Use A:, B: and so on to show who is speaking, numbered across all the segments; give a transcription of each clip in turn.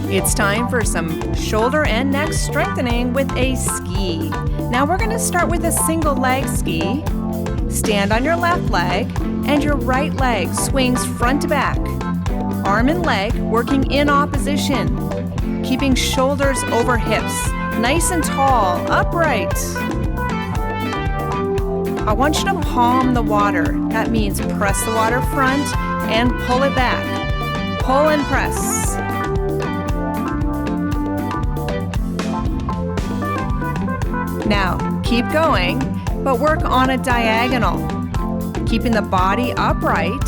A: It's time for some shoulder and neck strengthening with a ski. Now we're going to start with a single leg ski. Stand on your left leg and your right leg swings front to back. Arm and leg working in opposition, keeping shoulders over hips, nice and tall, upright. I want you to palm the water. That means press the water front and pull it back. Pull and press. Now, keep going, but work on a diagonal. Keeping the body upright.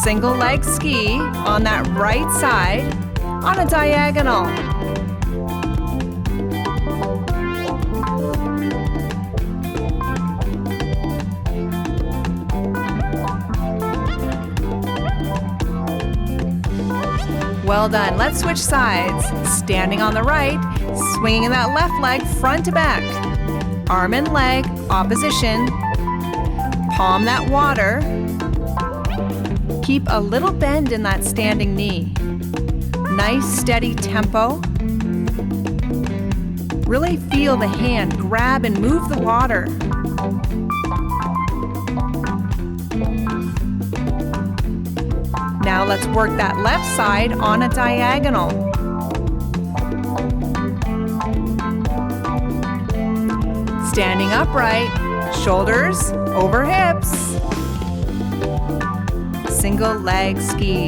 A: Single leg ski on that right side on a diagonal. Well done. Let's switch sides. Standing on the right, swinging that left leg front to back. Arm and leg, opposition. Palm that water. Keep a little bend in that standing knee. Nice, steady tempo. Really feel the hand grab and move the water. Now let's work that left side on a diagonal. Standing upright, shoulders over hips. Single leg ski.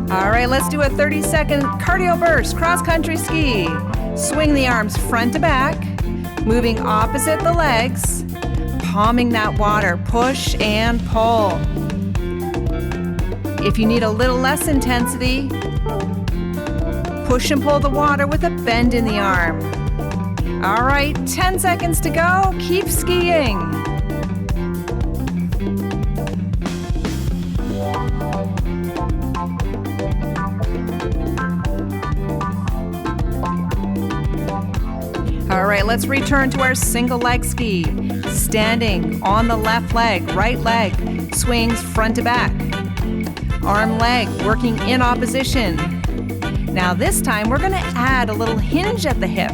A: All right, let's do a 30-second cardio burst, cross-country ski. Swing the arms front to back, moving opposite the legs, palming that water, push and pull. If you need a little less intensity, push and pull the water with a bend in the arm. All right, 10 seconds to go. Keep skiing. All right, let's return to our single leg ski. Standing on the left leg, right leg swings front to back. Arm leg working in opposition. Now this time we're going to add a little hinge at the hip.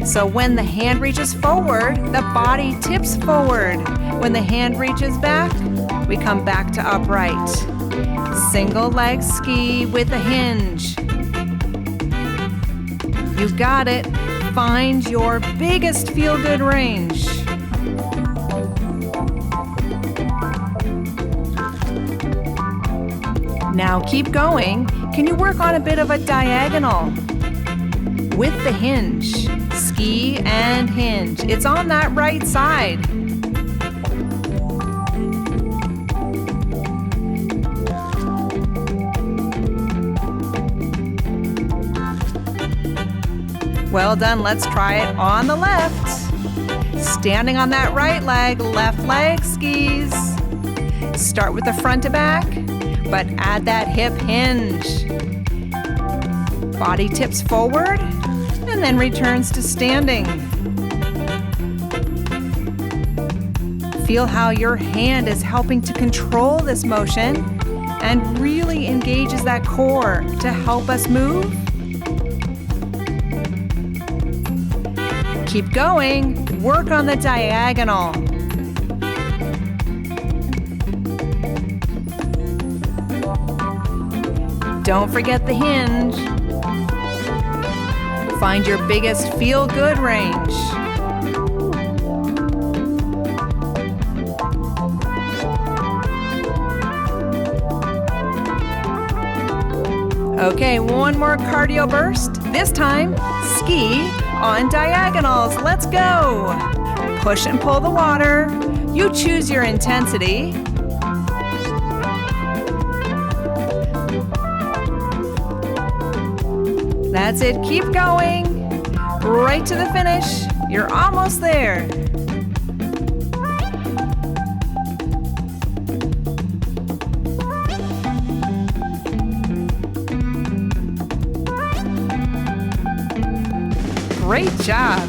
A: So when the hand reaches forward, the body tips forward. When the hand reaches back, we come back to upright. Single leg ski with a hinge. You got it. Find your biggest feel-good range. Now keep going. Can you work on a bit of a diagonal with the hinge? Ski and hinge. It's on that right side. Well done. Let's try it on the left. Standing on that right leg, left leg skis. Start with the front to back, but add that hip hinge. Body tips forward and then returns to standing. Feel how your hand is helping to control this motion and really engages that core to help us move. Keep going. Work on the diagonal. Don't forget the hinge. Find your biggest feel-good range. Okay, one more cardio burst. This time, ski on diagonals. Let's go. Push and pull the water. You choose your intensity. That's it. Keep going. Right to the finish. You're almost there. Great job.